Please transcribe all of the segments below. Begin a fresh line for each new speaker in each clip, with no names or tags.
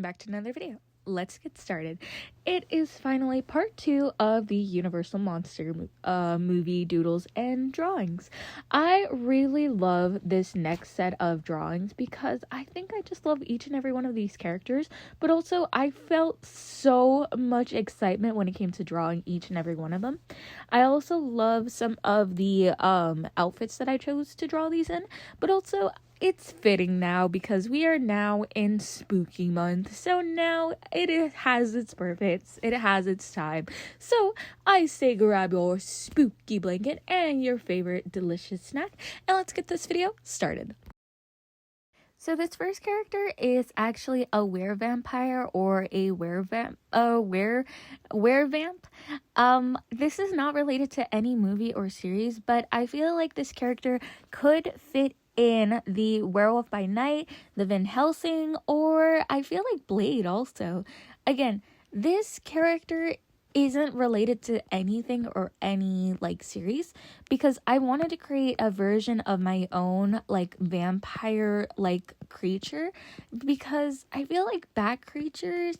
back to another video. Let's get started. It is finally part 2 of the Universal Monster movie doodles and drawings. I really love this next set of drawings because I think I just love each and every one of these characters, but also I felt so much excitement when it came to drawing each and every one of them. I also love some of the outfits that I chose to draw these in, but also it's fitting now because we are now in spooky month, so now it has its purpose, it has its time. So I say grab your spooky blanket and your favorite delicious snack, and let's get this video started. So this first character is actually a werevampire or a werevamp. This is not related to any movie or series, but I feel like this character could fit in the Werewolf by Night, the Van Helsing, or I feel like Blade also. Again, this character isn't related to anything or any series because I wanted to create a version of my own vampire creature, because I feel like bat creatures,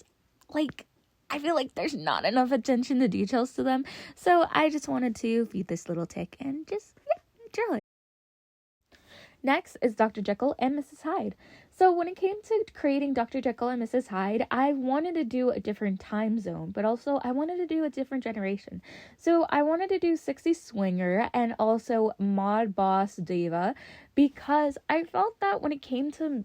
I feel like there's not enough attention to details to them. So I just wanted to feed this little tick and just draw it. Next is Dr. Jeckel and Mrs. Hyde. So when it came to creating Dr. Jeckel and Mrs. Hyde, I wanted to do a different time zone, but also I wanted to do a different generation. So I wanted to do 60s swinger and also mod boss diva, because I felt that when it came to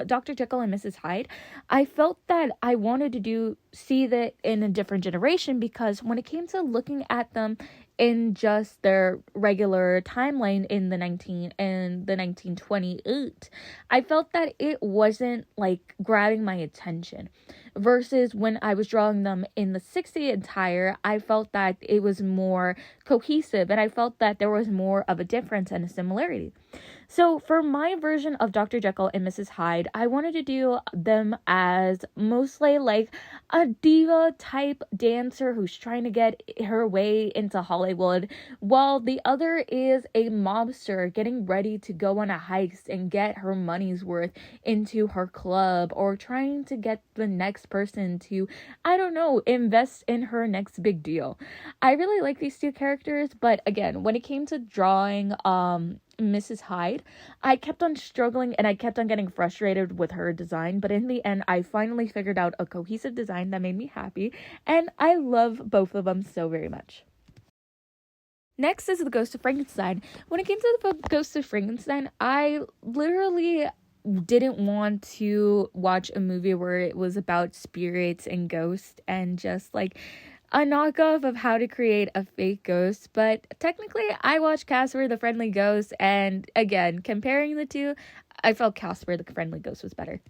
Dr. Jeckel and Mrs. Hyde, I felt that I wanted to see that in a different generation, because when it came to looking at them in just their regular timeline in the 1928, I felt that it wasn't grabbing my attention, versus when I was drawing them in the 60s attire, I felt that it was more cohesive and I felt that there was more of a difference and a similarity. So for my version of Dr. Jeckel and Mrs. Hyde, I wanted to do them as mostly a diva type dancer who's trying to get her way into Hollywood, while the other is a mobster getting ready to go on a heist and get her money's worth into her club, or trying to get the next person to, invest in her next big deal. I really like these two characters, but again, when it came to drawing Mrs. Hyde, I kept on struggling and I kept on getting frustrated with her design, but in the end I finally figured out a cohesive design that made me happy, and I love both of them so very much. Next is the Ghost of Frankenstein. When it came to the Ghost of Frankenstein, I literally didn't want to watch a movie where it was about spirits and ghosts and just a knockoff of how to create a fake ghost, but technically I watched Casper the Friendly Ghost, and again, comparing the two, I felt Casper the Friendly Ghost was better.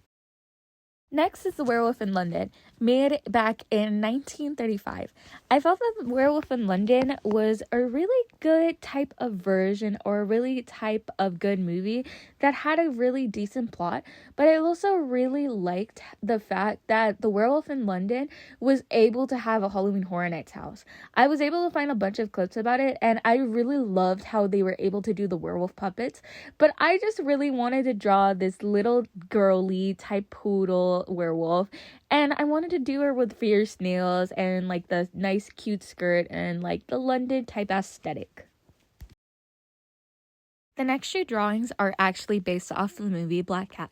Next is The Werewolf in London, made back in 1935. I felt that The Werewolf in London was a really good type of version, or a really type of good movie that had a really decent plot, but I also really liked the fact that The Werewolf in London was able to have a Halloween Horror Nights house. I was able to find a bunch of clips about it, and I really loved how they were able to do the werewolf puppets, but I just really wanted to draw this little girly type poodle werewolf, and I wanted to do her with fierce nails and the nice cute skirt and the London type aesthetic. The next two drawings are actually based off the movie Black Cat.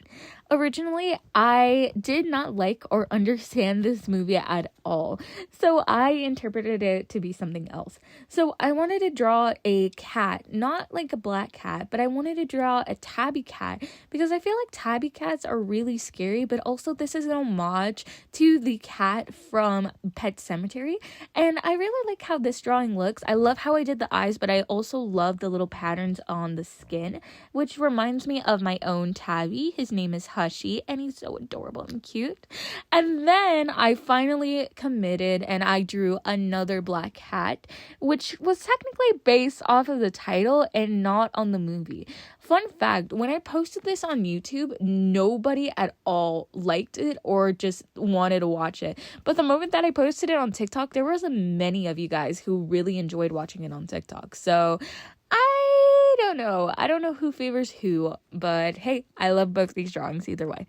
Originally, I did not like or understand this movie at all, so I interpreted it to be something else. So I wanted to draw a cat, not a black cat, but I wanted to draw a tabby cat, because I feel like tabby cats are really scary, but also this is an homage to the cat from Pet Sematary, and I really like how this drawing looks. I love how I did the eyes, but I also love the little patterns on the skin, which reminds me of my own tabby. His name is Hushy, and he's so adorable and cute. And then I finally committed and I drew another black cat, which was technically based off of the title and not on the movie. Fun fact, when I posted this on YouTube, nobody at all liked it or just wanted to watch it. But the moment that I posted it on TikTok, there was many of you guys who really enjoyed watching it on TikTok. So I don't know. I don't know who favors who, but hey, I love both these drawings either way.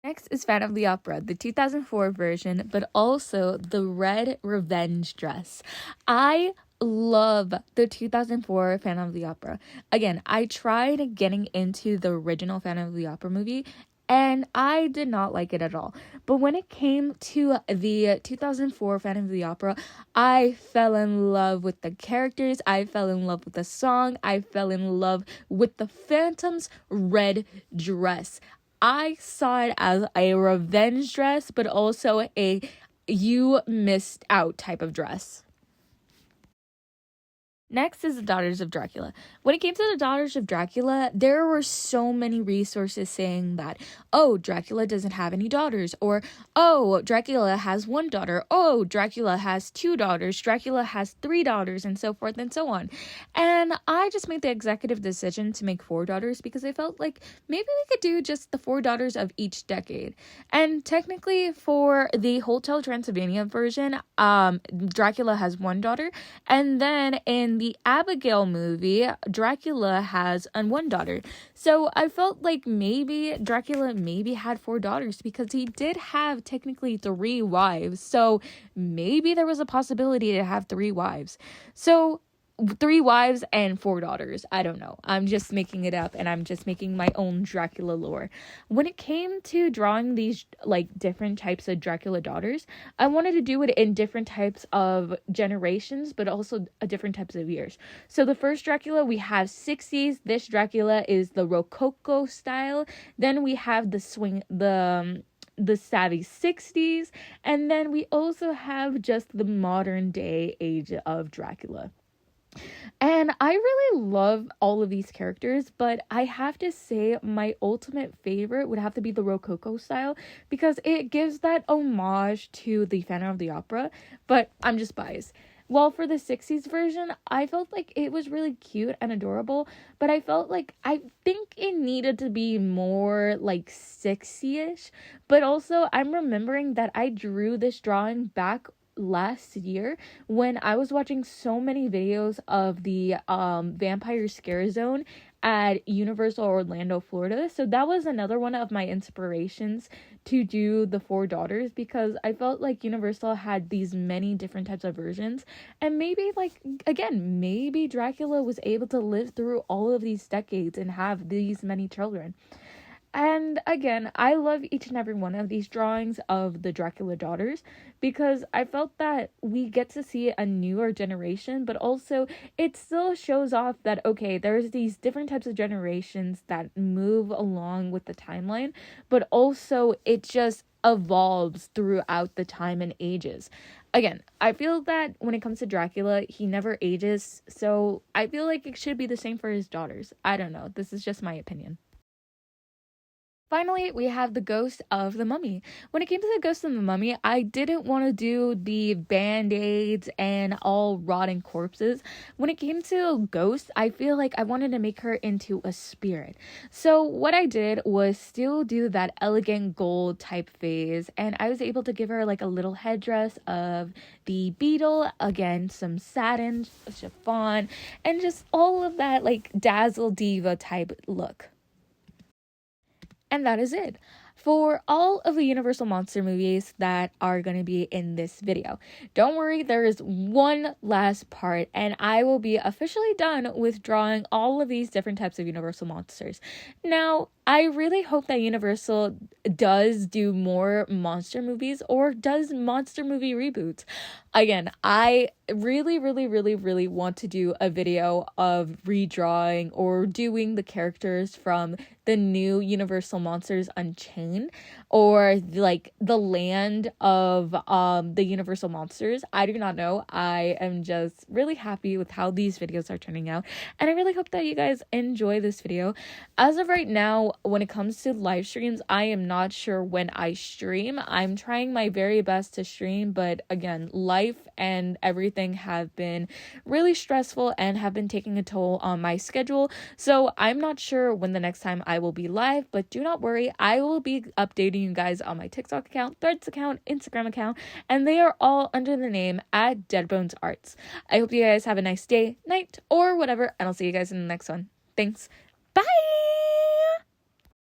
Next is Phantom of the Opera, the 2004 version, but also the red revenge dress. I love the 2004 Phantom of the Opera. Again, I tried getting into the original Phantom of the Opera movie, and I did not like it at all. But when it came to the 2004 Phantom of the Opera, I fell in love with the characters, I fell in love with the song, I fell in love with the Phantom's red dress. I saw it as a revenge dress, but also a you missed out type of dress. Next is the Daughters of Dracula. When it came to the Daughters of Dracula, there were so many resources saying that, oh, Dracula doesn't have any daughters, or, oh, Dracula has one daughter, oh, Dracula has two daughters, Dracula has three daughters, and so forth and so on. And I just made the executive decision to make four daughters because I felt like maybe we could do just the four daughters of each decade. And technically, for the Hotel Transylvania version, Dracula has one daughter, and then in the Abigail movie, Dracula has one daughter. So I felt like maybe Dracula maybe had four daughters because he did have technically three wives. So maybe there was a possibility to have three wives. So three wives and four daughters. I don't know. I'm just making it up and I'm just making my own Dracula lore. When it came to drawing these like different types of Dracula daughters, I wanted to do it in different types of generations, but also different types of years. So the first Dracula, we have 60s. This Dracula is the Rococo style. Then we have the savvy 60s, and then we also have just the modern day age of Dracula. And I really love all of these characters, but I have to say my ultimate favorite would have to be the Rococo style because it gives that homage to the Phantom of the Opera, but I'm just biased. Well, for the 60s version, I felt like it was really cute and adorable, but I felt like I think it needed to be more like 60-ish, but also I'm remembering that I drew this drawing back last year when I was watching so many videos of the Vampire Scare Zone at Universal Orlando, Florida. So that was another one of my inspirations to do the four daughters because I felt like Universal had these many different types of versions, and maybe maybe Dracula was able to live through all of these decades and have these many children. And again, I love each and every one of these drawings of the Dracula daughters because I felt that we get to see a newer generation, but also it still shows off that, okay, there's these different types of generations that move along with the timeline, but also it just evolves throughout the time and ages. Again, I feel that when it comes to Dracula, he never ages, so I feel like it should be the same for his daughters. I don't know. This is just my opinion. Finally, we have the Ghost of the Mummy. When it came to the Ghost of the Mummy, I didn't want to do the band-aids and all rotting corpses. When it came to Ghost, I feel like I wanted to make her into a spirit. So what I did was still do that elegant gold type phase, and I was able to give her like a little headdress of the beetle, again, some satin, chiffon, and just all of that like dazzle diva type look. And that is it for all of the Universal Monster movies that are going to be in this video. Don't worry, there is one last part and I will be officially done with drawing all of these different types of Universal Monsters. Now, I really hope that Universal does do more monster movies or does monster movie reboots. Again, I really want to do a video of redrawing or doing the characters from the new Universal Monsters Unchained or like the land of the Universal Monsters. I do not know. I am just really happy with how these videos are turning out, and I really hope that you guys enjoy this video. As of right now, when it comes to live streams, I am not sure when I stream. I'm trying my very best to stream, but again, life and everything have been really stressful and have been taking a toll on my schedule. So I'm not sure when the next time I will be live, but do not worry. I will be updating you guys on my TikTok account, Threads account, Instagram account, and they are all under the name at Deadbones Arts. I hope you guys have a nice day, night, or whatever, and I'll see you guys in the next one. Thanks. Bye!